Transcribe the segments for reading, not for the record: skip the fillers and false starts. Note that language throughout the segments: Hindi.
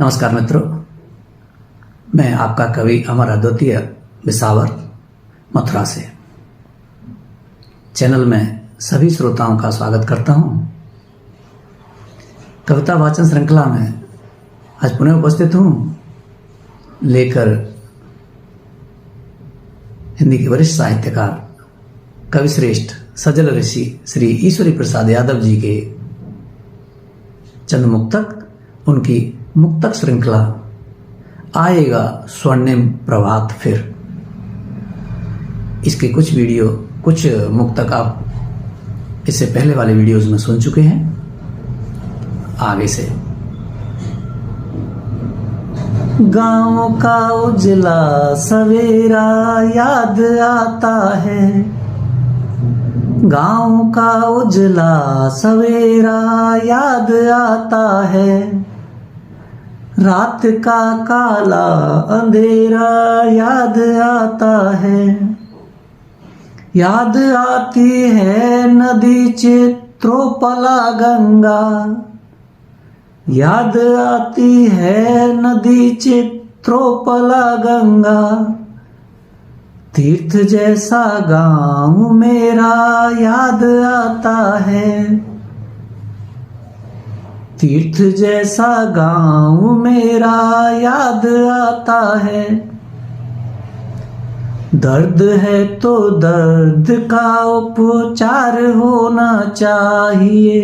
नमस्कार मित्रों, मैं आपका कवि अमर अद्वितीय बिसावर मथुरा से चैनल में सभी श्रोताओं का स्वागत करता हूं। कविता वाचन श्रृंखला में आज पुनः उपस्थित हूं लेकर हिंदी के वरिष्ठ साहित्यकार कवि श्रेष्ठ सजल ऋषि श्री ईश्वरी प्रसाद यादव जी के चंद मुक्तक, उनकी मुक्तक श्रृंखला आएगा स्वर्णिम प्रभात फिर। इसके कुछ मुक्तक आप इससे पहले वाले वीडियोस में सुन चुके हैं। आगे से गांव का उजला सवेरा याद आता है, गांव का उजला सवेरा याद आता है, रात का काला अंधेरा याद आता है, याद आती है नदी चित्रोपला गंगा, याद आती है नदी चित्रोपला गंगा, तीर्थ जैसा गांव मेरा याद आता है, तीर्थ जैसा गांव मेरा याद आता है, दर्द है तो दर्द का उपचार होना चाहिए,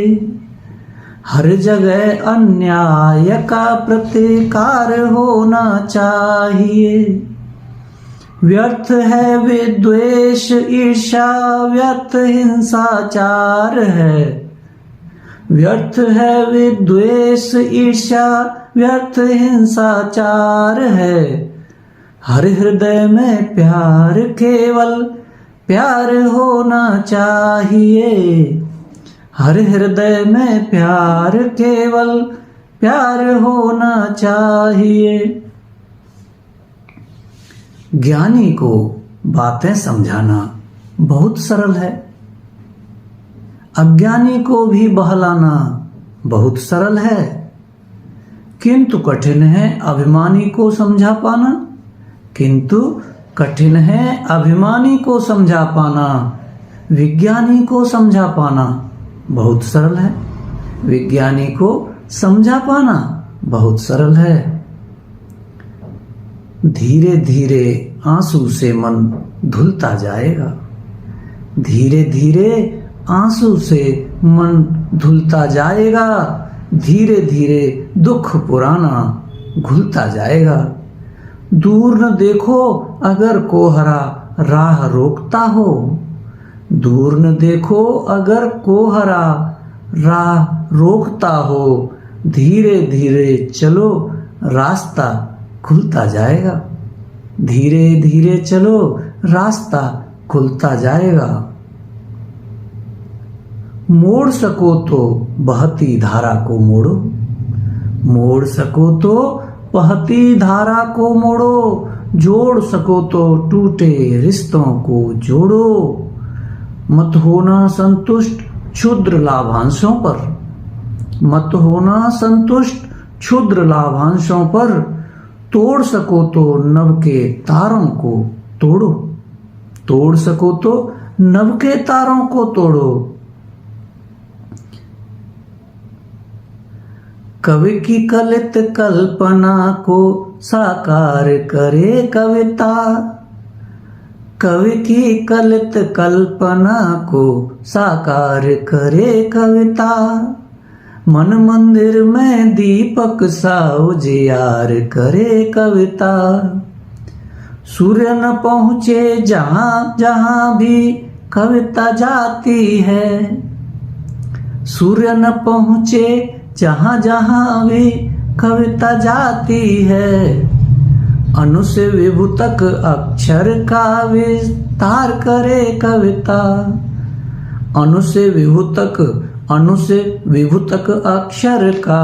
हर जगह अन्याय का प्रतिकार होना चाहिए, व्यर्थ है विद्वेष ईर्ष्या व्यर्थ हिंसाचार है, व्यर्थ है विद्वेष ईर्ष्या व्यर्थ हिंसाचार है, हर हृदय में प्यार केवल प्यार होना चाहिए, हर हृदय में प्यार केवल प्यार होना चाहिए। ज्ञानी को बातें समझाना बहुत सरल है, अज्ञानी को भी बहलाना बहुत सरल है, किंतु कठिन है अभिमानी को समझा पाना, किंतु कठिन है अभिमानी को समझा पाना, विज्ञानी को समझा पाना बहुत सरल है, विज्ञानी को समझा पाना बहुत सरल है। धीरे धीरे आंसू से मन धुलता जाएगा, धीरे धीरे आंसू से मन धुलता जाएगा, धीरे धीरे दुख पुराना घुलता जाएगा, दूर न देखो अगर कोहरा राह रोकता हो, दूर न देखो अगर कोहरा राह रोकता हो, धीरे धीरे चलो रास्ता खुलता जाएगा, धीरे धीरे चलो रास्ता खुलता जाएगा। मोड़ सको तो बहती धारा को मोड़ो, मोड़ सको तो बहती धारा को मोड़ो, जोड़ सको तो टूटे रिश्तों को जोड़ो, मत होना संतुष्ट क्षुद्र लाभांशों पर, मत होना संतुष्ट क्षुद्र लाभांशों पर, तोड़ सको तो नभ के तारों को तोड़ो, तोड़ सको तो नभ के तारों को तोड़ो। कवि की कलित कल्पना को साकार करे कविता, कवि की कलित कल्पना को साकार करे कविता, मन मंदिर में दीपक सा उजियार करे कविता, सूर्य न पहुँचे जहाँ जहाँ भी कविता जाती है, सूर्य न पहुँचे जहाँ जहाँ भी कविता जाती है, अनु से विभु तक अक्षर का विस्तार करे कविता, अनु से विभु तक अक्षर का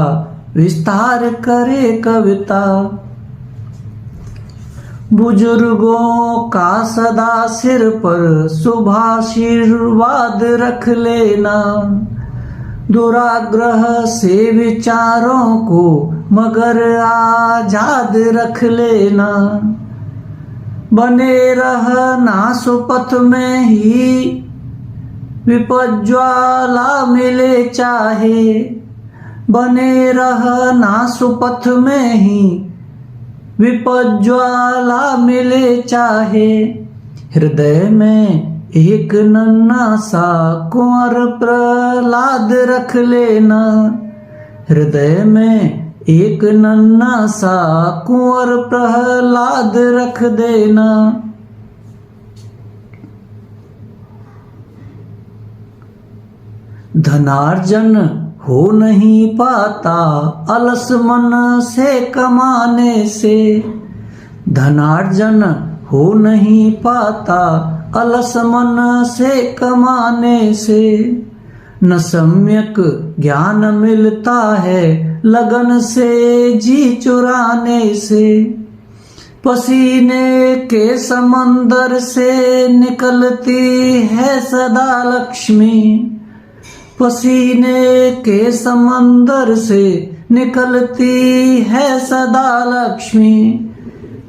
विस्तार करे कविता। बुजुर्गों का सदा सिर पर शुभाशीर्वाद रख लेना, दुराग्रह से विचारों को मगर आजाद रख लेना। बने रहना सुपथ में ही विपज्ज्वाला मिले चाहे। बने रहना सुपथ में ही विपज्ज्वाला मिले चाहे। हृदय में एक नन्हा सा कुंवर प्रहलाद रख लेना। हृदय में एक नन्हा सा कुंवर प्रहलाद रख देना। धनार्जन हो नहीं पाता अलस मन से कमाने से। धनार्जन हो नहीं पाता अलस मन से कमाने से। न सम्यक ज्ञान मिलता है लगन से जी चुराने से। पसीने के समंदर से निकलती है सदा लक्ष्मी। पसीने के समंदर से निकलती है सदा लक्ष्मी।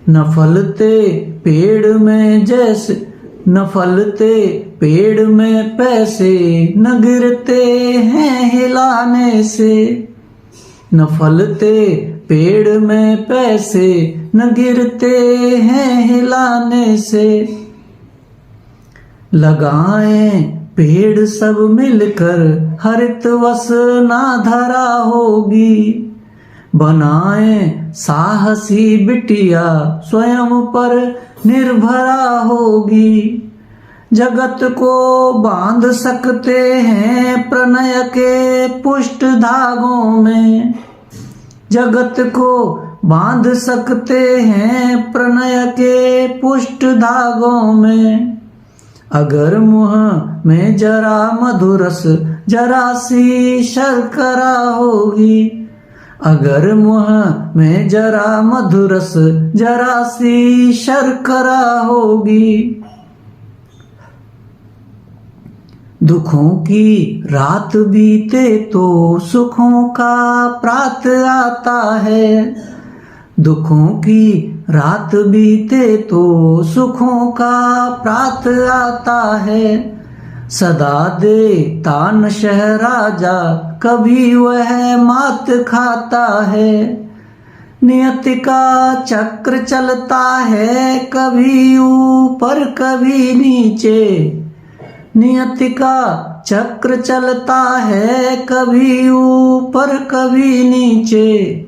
न फलते पेड़ में जैसे न फलते पेड़ में पैसे न गिरते हैं हिलाने से। न फलते पेड़ में पैसे न गिरते हैं हिलाने से। लगाएं पेड़ सब मिलकर हरित वसना धरा होगी। बनाएं साहसी बिटिया स्वयं पर निर्भरा होगी। जगत को बांध सकते हैं प्रणय के पुष्ट धागों में। जगत को बांध सकते हैं प्रणय के पुष्ट धागों में। अगर मुंह में जरा मधुरस जरा सी शर्करा होगी। अगर मुंह में जरा मधुरस जरा सी शर्करा होगी। दुखों की रात बीते तो सुखों का प्रात आता है। दुखों की रात बीते तो सुखों का प्रात आता है। सदा देता नशह राजा कभी वह मात खाता है। नियति का चक्र चलता है कभी ऊपर कभी नीचे। नियति का चक्र चलता है कभी ऊपर कभी नीचे।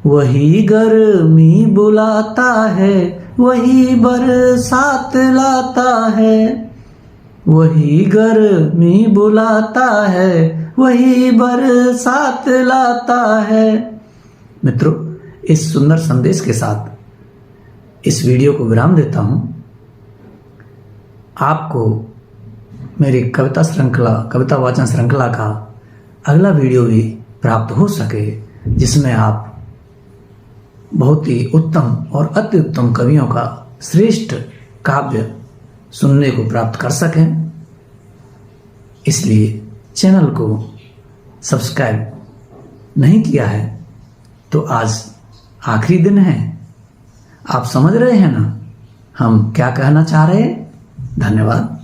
वही गर्मी बुलाता है वही बरसात लाता है। वही गर्मी बुलाता है वही बरसात लाता है। मित्रों, इस सुंदर संदेश के साथ इस वीडियो को विराम देता हूं। आपको मेरी कविता वाचन श्रृंखला का अगला वीडियो भी प्राप्त हो सके, जिसमें आप बहुत ही उत्तम और अति उत्तम कवियों का श्रेष्ठ काव्य सुनने को प्राप्त कर सकें। इसलिए चैनल को सब्सक्राइब नहीं किया है तो आज आखिरी दिन है। आप समझ रहे हैं ना हम क्या कहना चाह रहे हैं। धन्यवाद।